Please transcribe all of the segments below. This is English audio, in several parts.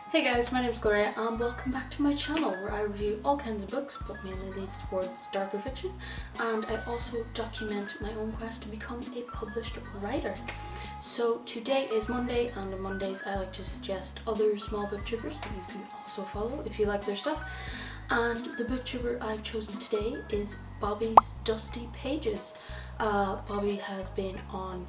Hey guys, my name is Gloria and welcome back to my channel where I review all kinds of books but mainly lead towards darker fiction, and I also document my own quest to become a published writer. So today is Monday, and on Mondays I like to suggest other small booktubers that you can also follow if you like their stuff. And the booktuber I've chosen today is Bobby's Dusty Pages. Bobby has been on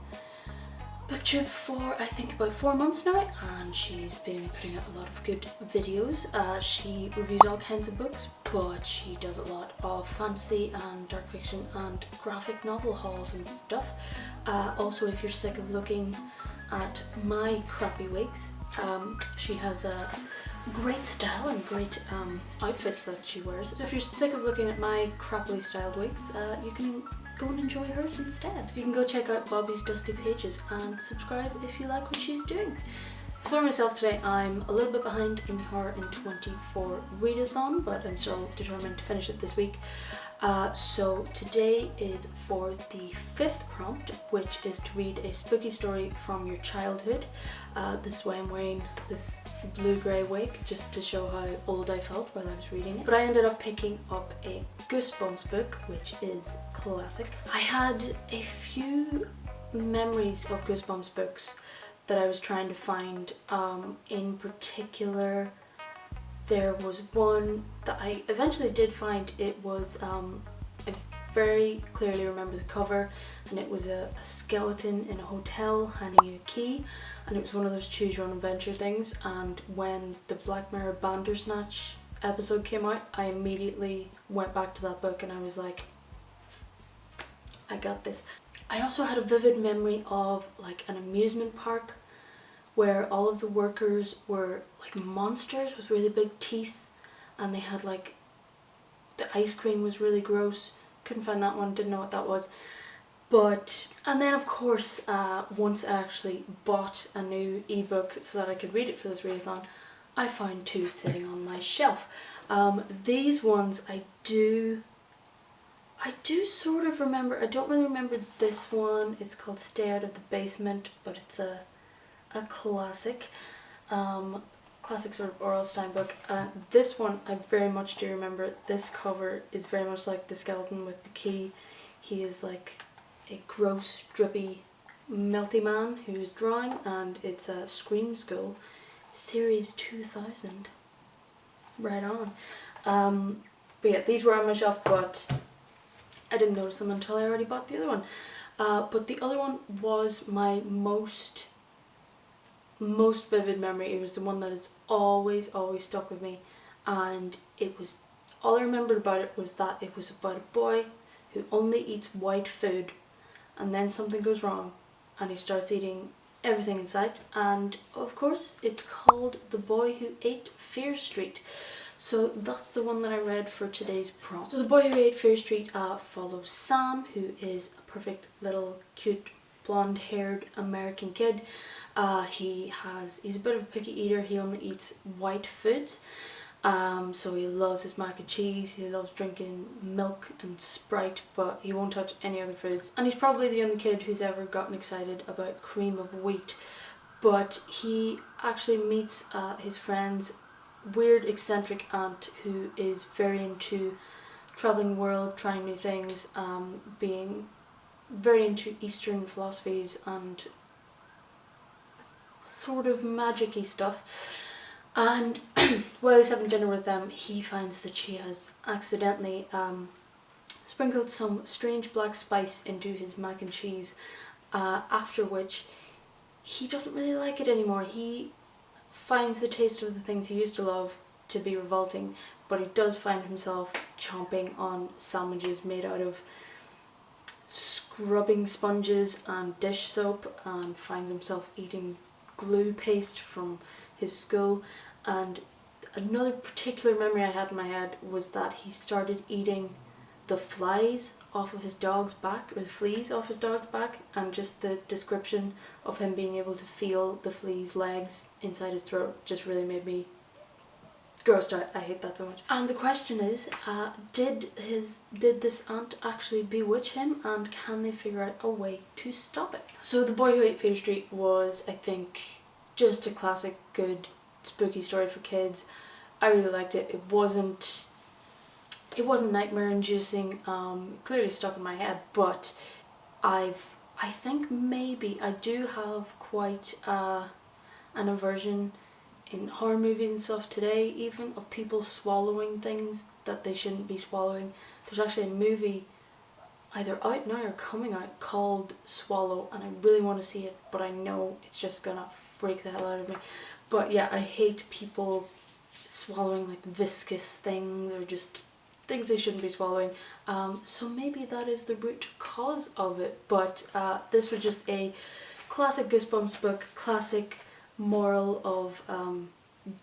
booktube for I think about 4 months now, and she's been putting out a lot of good videos. She reviews all kinds of books, but she does a lot of fantasy and dark fiction and graphic novel hauls and stuff. Also, if you're sick of looking at my crappy wigs, she has a great style and great outfits that she wears. If you're sick of looking at my crappily styled wigs, you can go and enjoy hers instead. You can go check out Bobby's Dusty Pages and subscribe if you like what she's doing. For myself today, I'm a little bit behind in her in 24 Readathon, but I'm still determined to finish it this week. So today is for the 5th prompt, which is to read a spooky story from your childhood. This is why I'm wearing this blue-grey wig, just to show how old I felt while I was reading it. But I ended up picking up a Goosebumps book, which is classic. I had a few memories of Goosebumps books that I was trying to find. In particular, there was one that I eventually did find. It was, I very clearly remember the cover, and it was a skeleton in a hotel handing you a key, and it was one of those choose your own adventure things. And when the Black Mirror Bandersnatch episode came out, I immediately went back to that book and I was like, I got this. I also had a vivid memory of like an amusement park where all of the workers were like monsters with really big teeth, and they had like, the ice cream was really gross. Couldn't find that one, didn't know what that was. But, and then of course, once I actually bought a new ebook so that I could read it for this readathon, I found 2 sitting on my shelf. These ones I do sort of remember. I don't really remember this one. It's called Stay Out of the Basement, but it's a classic. Classic sort of R.L. Stine book. This one I very much do remember. This cover is very much like the skeleton with the key. He is like a gross, drippy, melty man who's drawing, and it's a Scream School series 2000. Right on. But yeah, these were on my shelf, but I didn't notice them until I already bought the other one. But the other one was my most vivid memory. It was the one that has always stuck with me, and it was, all I remembered about it was that it was about a boy who only eats white food, and then something goes wrong and he starts eating everything in sight, and of course it's called The Boy Who Ate Fear Street. So that's the one that I read for today's prompt. So The Boy Who Ate Fear Street follows Sam, who is a perfect little cute blonde-haired American kid. He's a bit of a picky eater. He only eats white foods. So he loves his mac and cheese, he loves drinking milk and Sprite, but he won't touch any other foods. And he's probably the only kid who's ever gotten excited about cream of wheat. But he actually meets his friend's weird eccentric aunt, who is very into traveling the world, trying new things, being very into Eastern philosophies and sort of magic-y stuff. And while he's having dinner with them, he finds that she has accidentally sprinkled some strange black spice into his mac and cheese, after which he doesn't really like it anymore. He finds the taste of the things he used to love to be revolting, but he does find himself chomping on sandwiches made out of scrubbing sponges and dish soap, and finds himself eating glue paste from his school. And another particular memory I had in my head was that he started eating the flies off of his dog's back, or the fleas off his dog's back, and just the description of him being able to feel the fleas' legs inside his throat just really made me grossed out. I hate that so much. And the question is, did this aunt actually bewitch him, and can they figure out a way to stop it? So The Boy Who Ate Fear Street was, I think, just a classic good spooky story for kids. I really liked it. It wasn't nightmare inducing, clearly stuck in my head, but I think maybe I do have quite an aversion in horror movies and stuff today, even, of people swallowing things that they shouldn't be swallowing. There's actually a movie either out now or coming out called Swallow, and I really want to see it, but I know it's just gonna freak the hell out of me. But yeah, I hate people swallowing like viscous things or just things they shouldn't be swallowing. So maybe that is the root cause of it. But this was just a classic Goosebumps book, classic moral of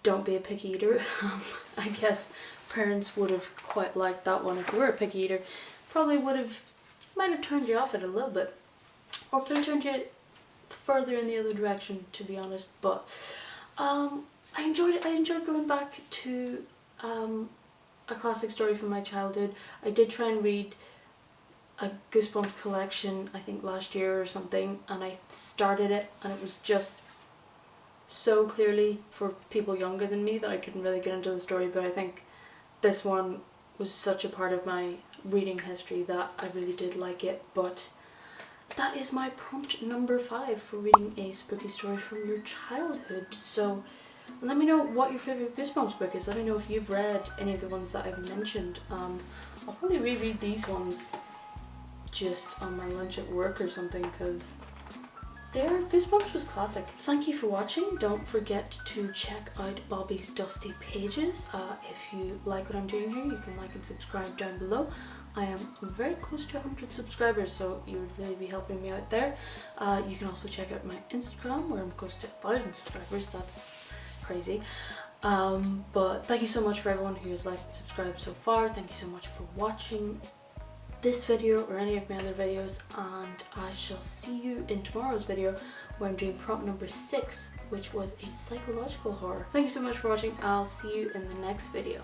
don't be a picky eater. I guess parents would have quite liked that one if you were a picky eater. Probably might have turned you off it a little bit, or could have turned you further in the other direction, to be honest. But I enjoyed it. I enjoyed going back to a classic story from my childhood. I did try and read a Goosebumps collection, I think last year or something, and I started it, and it was just so clearly for people younger than me that I couldn't really get into the story. But I think this one was such a part of my reading history that I really did like it. But that is my prompt number 5 for reading a spooky story from your childhood. So let me know what your favourite Goosebumps book is. Let me know if you've read any of the ones that I've mentioned. I'll probably reread these ones just on my lunch at work or something, because Goosebumps was classic. Thank you for watching. Don't forget to check out Bobby's Dusty Pages. If you like what I'm doing here, you can like and subscribe down below. I am very close to 100 subscribers, so you would really be helping me out there. You can also check out my Instagram, where I'm close to 1,000 subscribers. That's crazy. But thank you so much for everyone who has liked and subscribed so far. Thank you so much for watching this video or any of my other videos, and I shall see you in tomorrow's video where I'm doing prompt number 6, which was a psychological horror. Thank you so much for watching. I'll see you in the next video.